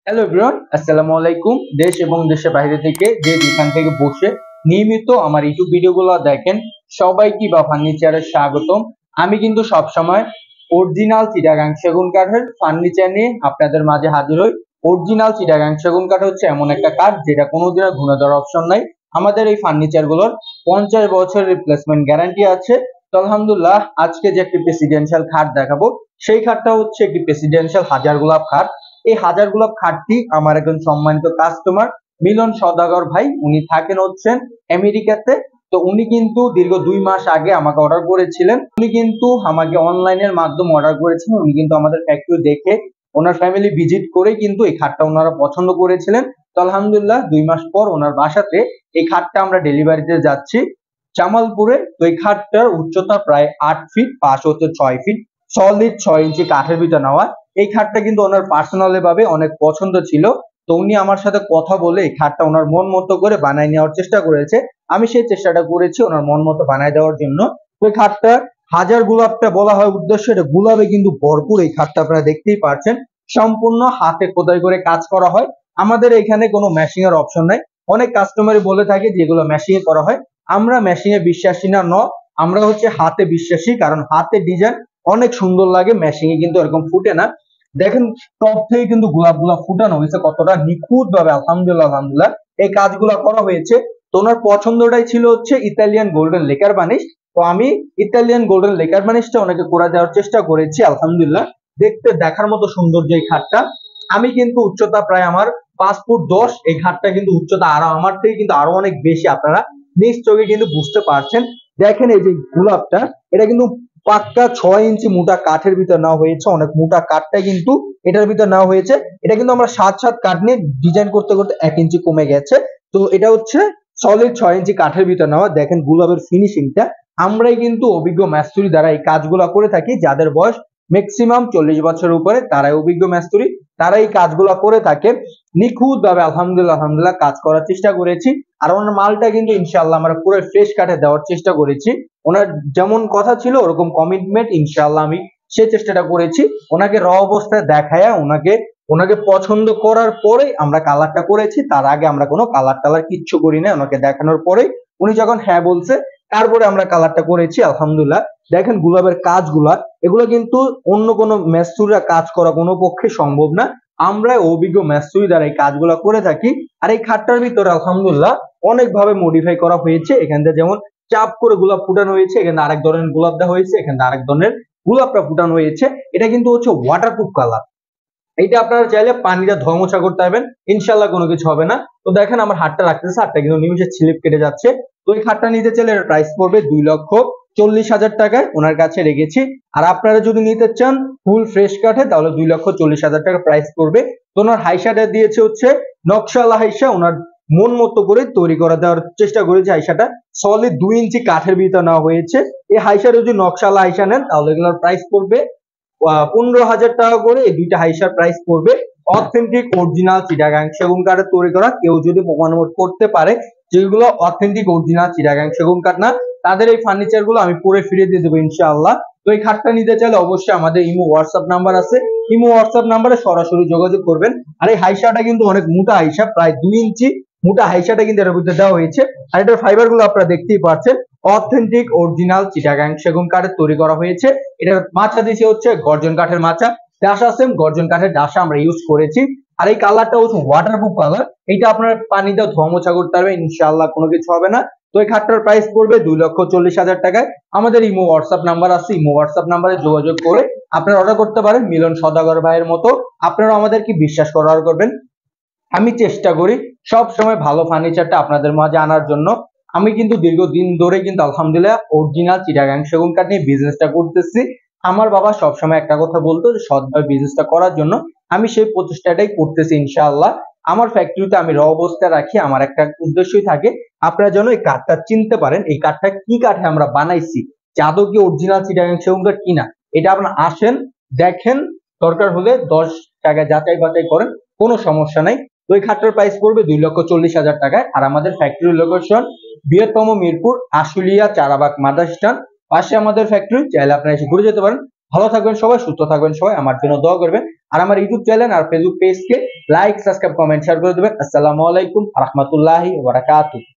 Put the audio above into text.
Hello everyone, আসসালামু আলাইকুম। দেশ এবং দেশের বাইরে থেকে যে যেখান থেকে বসে নিয়মিত আমার ইউটিউব ভিডিওগুলো দেখেন সবাইকে বা ফার্নিচারের স্বাগতম। আমি কিন্তু সবসময় অরিজিনাল চিটাগাং সেগুন কাঠের ফার্নিচার নিয়ে আপনাদের মাঝে হাজির হই। অরিজিনাল চিটাগাং সেগুন কাঠ হচ্ছে এমন একটা কাঠ যেটা কোনোদিনও ঘুণে দেওয়ার অপশন নাই। আমাদের এই ফার্নিচার গুলোর 50 বছর রিপ্লেসমেন্ট গ্যারান্টি আছে। তো আলহামদুলিল্লাহ, আজকে যে একটি প্রেসিডেন্সিয়াল খাট দেখাবো, সেই খাটটা হচ্ছে একটি প্রেসিডেন্সিয়াল হাজার গোলাপ খাট। এই হাজার গোলাপ খাটটি আমার একজন সম্মানিত কাস্টমার মিলন সওদাগর ভাই, উনি থাকেন হচ্ছেন আমেরিকাতে। তো উনি কিন্তু দীর্ঘ 2 মাস আগে আমাকে অর্ডার করেছিলেন। উনি কিন্তু আমাকে অনলাইনের মাধ্যমে অর্ডার করেছিলেন। উনি কিন্তু আমাদের ফ্যাক্টরি দেখে ওনার ফ্যামিলি ভিজিট করে কিন্তু এই খাটটা ওনারা পছন্দ করেছিলেন। তো আলহামদুলিল্লাহ 2 মাস পর ওনার বাসাতে এই খাটটা আমরা ডেলিভারিতে যাচ্ছি জামালপুরে। তো এই খাটটার উচ্চতা প্রায় 8 ফিট, পাশ হচ্ছে 6 ফিট, সলিড 6 ইঞ্চি কাঠের ভিতর নেওয়া। এই খাটটা কিন্তু ওনার পার্সোনালি ভাবে অনেক পছন্দ ছিল। তো উনি আমার সাথে কথা বলে এই খাটটা ওনার মন মতো করে বানায় নেওয়ার চেষ্টা করেছে। আমি সেই চেষ্টাটা করেছি ওনার মন মতো বানায় দেওয়ার জন্য। ওই খাটটা হাজার গোলাপটা বলা হয় উদ্দেশ্য, এটা গোলাপে কিন্তু ভরপুর। এই খাটটা আপনারা দেখতেই পাচ্ছেন সম্পূর্ণ হাতে খোদাই করে কাজ করা হয়। আমাদের এখানে কোনো মেশিং এর অপশন নাই। অনেক কাস্টমারই বলে থাকে যে এগুলো মেশিং এ করা হয়। আমরা মেশিং এ বিশ্বাসী না, আমরা হচ্ছে হাতে বিশ্বাসী। কারণ হাতে ডিজাইন অনেক সুন্দর লাগে, মেশিং এ কিন্তু এরকম ফুটে না। দেখেন টপ থেকে কিন্তু গোলাপ গোলাপ ফুটানো হয়েছে কতটা নিখুঁত ভাবে। আলহামদুলিল্লাহ আলহামদুলিল্লাহ এই কাজগুলা করা হয়েছে। তো ওনার পছন্দটাই ছিল হচ্ছে ইতালিয়ান গোল্ডেন লেকার বানিশ। তো আমি ইতালিয়ান গোল্ডেন লেকার বানিশটা ওনাকে করে দেওয়ার চেষ্টা করেছি। আলহামদুলিল্লাহ দেখতে দেখার মতো সৌন্দর্য এই খাটটা। আমি কিন্তু উচ্চতা প্রায় আমার 5 ফুট 10। এই খাটটা কিন্তু উচ্চতা আরো আমার থেকে কিন্তু আরো অনেক বেশি। আপনারা নিজ চোখে কিন্তু বুঝতে পারছেন। দেখেন এই যে গোলাপটা, এটা কিন্তু পাক্কা 6 ইঞ্চি মোটা কাঠের ভিতর নেওয়া হয়েছে। অনেক মোটা কাঠটা কিন্তু এটার ভিতর নেওয়া হয়েছে। এটা কিন্তু আমরা 7 কাঠ নিয়ে ডিজাইন করতে করতে 1 ইঞ্চি কমে গেছে। তো এটা হচ্ছে সলিড 6 ইঞ্চি কাঠের ভিতর নেওয়া। দেখেন গোলাপের ফিনিশিংটা। আমরাই কিন্তু অভিজ্ঞ মিস্ত্রি দ্বারা এই কাজগুলা করে থাকি। যাদের বয়স ম্যাক্সিমাম 40 বছরের উপরে তারাই অভিজ্ঞ মিস্ত্রি, তারা এই কাজগুলা করে থাকে নিখুঁত ভাবে। আলহামদুলিল্লাহ আলহামদুলিল্লাহ কাজ করার চেষ্টা করেছি। আর ওনার মালটা কিন্তু ইনশাআল্লাহ আমরা পুরো ফ্রেশ কাঠে দেওয়ার চেষ্টা করেছি। ওনার যেমন কথা ছিল ওরকম কমিটমেন্ট ইনশাআল্লাহ আমি সে চেষ্টাটা করেছি। ওনাকে র অবস্থায় দেখায়া ওনাকে ওনাকে পছন্দ করার পরে আমরা কালারটা করেছি। তার আগে আমরা কোনো কালার টালার কিচ্ছু করি না। ওনাকে দেখানোর পরে উনি যখন হ্যাঁ বলছে তারপরে আমরা কালারটা করেছি। আলহামদুলিল্লাহ দেখেন গোলাপের কাজগুলা, এগুলো কিন্তু অন্য কোনো মেস্তুরিরা কাজ করা কোনো পক্ষে সম্ভব না। আমরা অভিজ্ঞ মেস্তুরি দ্বারা এই কাজগুলা করে থাকি। আর এই খাটটার ভিতরে আলহামদুলিল্লাহ অনেক ভাবে মডিফাই করা হয়েছে। এখান থেকে যেমন চাপ করে গোলাপ ফুটানো হয়েছে, এখানে আরেক ধরনের গোলাপ দেওয়া হয়েছে, এখানে আরেক ধরনের গোলাপটা ফুটানো হয়েছে। এটা কিন্তু হচ্ছে ওয়াটারপ্রুফ কালার। এইটা আপনারা চাইলে পানিটা ধোয়া মোছা করতে পারবেন, ইনশাল্লাহ কোনো কিছু হবে না। তো দেখেন আমার হাতটা রাখতেছে, হাতটা কিন্তু নিমিশে স্লিপ কেটে যাচ্ছে। তো এই খাটটা নিতে চাইলে এর প্রাইস পড়বে 2,40,000 টাকায় ওনার কাছে রেখেছি। আর আপনারা যদি নিতে চান ফুল ফ্রেশ কাঠে তাহলে 2,40,000 টাকা প্রাইস পড়বে। তো ওনার হাইসাটা দিয়েছে হচ্ছে নকশালা হাইসা, ওনার মন মতো করে তৈরি করে দেওয়ার চেষ্টা করেছে। হাইসাটা সলিড 2 ইঞ্চি কাঠের ভিতর নেওয়া হয়েছে। এই হাইসাটা যদি নকশালা হাইসা নেন তাহলে এগুলোর প্রাইস পড়বে 15,000 টাকা করে। এই দুইটা হাইসার প্রাইস পড়বে। অথেন্টিক অরিজিনাল চিটাগাং সেগুন কাঠের তৈরি করা। কেউ যদি প্রমাণ করতে পারে যেগুলো অথেন্টিক অরিজিনাল চিটাগাং সেগুন কাঠ না, তাদের এই ফার্নিচার গুলো আমি পরে ফিরিয়ে দিয়ে দেবো ইনশাআল্লাহ। তো এই খাটটা নিতে চাইলে অবশ্যই আমাদের ইমো হোয়াটসঅ্যাপ নাম্বার আছে, ইমো হোয়াটসঅ্যাপ নাম্বারে সরাসরি যোগাযোগ করবেন। আর এই হাইসাটা কিন্তু অনেক মোটা হাইসা, প্রায় 2 ইঞ্চি মোটা হাইসাটা কিন্তু এর মধ্যে দেওয়া হয়েছে। আর এটার ফাইবার গুলো আপনারা দেখতেই পাচ্ছেন অথেন্টিক অরিজিনাল চিটাগাং সেগুন কাঠের তৈরি করা হয়েছে। এটার মাচা দিয়েছে হচ্ছে গর্জন কাঠের মাচা, ডাসা সেম গর্জন কাঠের ডাসা আমরা ইউজ করেছি। আর এই কালারটা হচ্ছে ওয়াটারপ্রুফ কালার। এটা আপনার পানিতে ধোয়া মোছা করতে পারবে, ইনশাআল্লাহ কোনো কিছু হবে না। তো এই খাটটার প্রাইস পড়বে 2,40,000 টাকায়। আমাদের ইমো হোয়াটসঅ্যাপ নাম্বার আছে, ইমো হোয়াটসঅ্যাপ নাম্বারে যোগাযোগ করে আপনারা অর্ডার করতে পারেন। মিলন সওদাগর ভাইয়ের মতো আপনারা আমাদেরকে বিশ্বাস করে অর্ডার করবেন। আমি চেষ্টা করি সব সময় ভালো ফার্নিচারটা আপনাদের মাঝে আনার জন্য। আমি কিন্তু দীর্ঘদিন ধরে কিন্তু আলহামদুলিল্লাহ অরিজিনাল চিটাগাং সেগুন কাঠ নিয়ে বিজনেসটা করতেছি। আমার বাবা সবসময় একটা কথা বলতো যে সৎভাবে বিজনেসটা করার জন্য। আমি সেই প্রচেষ্টাটাই করতেছি ইনশাআল্লাহ। আমার ফ্যাক্টরিতে আমি র অবস্থায় রাখি, আমার একটা উদ্দেশ্যই থাকে আপনারা যেন এই কাঠটা চিনতে পারেন এই কাঠটা কি কাঠে আমরা বানাইছি, যে আদৌ কি অরিজিনাল চিটাগাং সেগুন কাঠ কিনা। এটা আপনারা আসেন, দেখেন, দরকার হলে 10 টাকায় যাচাই বাছাই করেন, কোনো সমস্যা নাই। তো এই খাটটার প্রাইস পড়বে 2,40,000 টাকায়। আর আমাদের ফ্যাক্টরি লোকেশন বৃহত্তম মিরপুর আশুলিয়া চারাবাগ মাদারস্টান পাশে আমাদের ফ্যাক্টরি। চাইলে আপনারা এসে ঘুরে যেতে পারেন। ভালো থাকবেন সবাই, সুস্থ থাকবেন সবাই, আমার জন্য দোয়া করবেন। আর আমার ইউটিউব চ্যানেল আর ফেসবুক পেজকে লাইক, সাবস্ক্রাইব, কমেন্ট, শেয়ার করে দেবেন। আসসালামু আলাইকুম ওয়া রাহমাতুল্লাহি ওয়া বারাকাতুহু।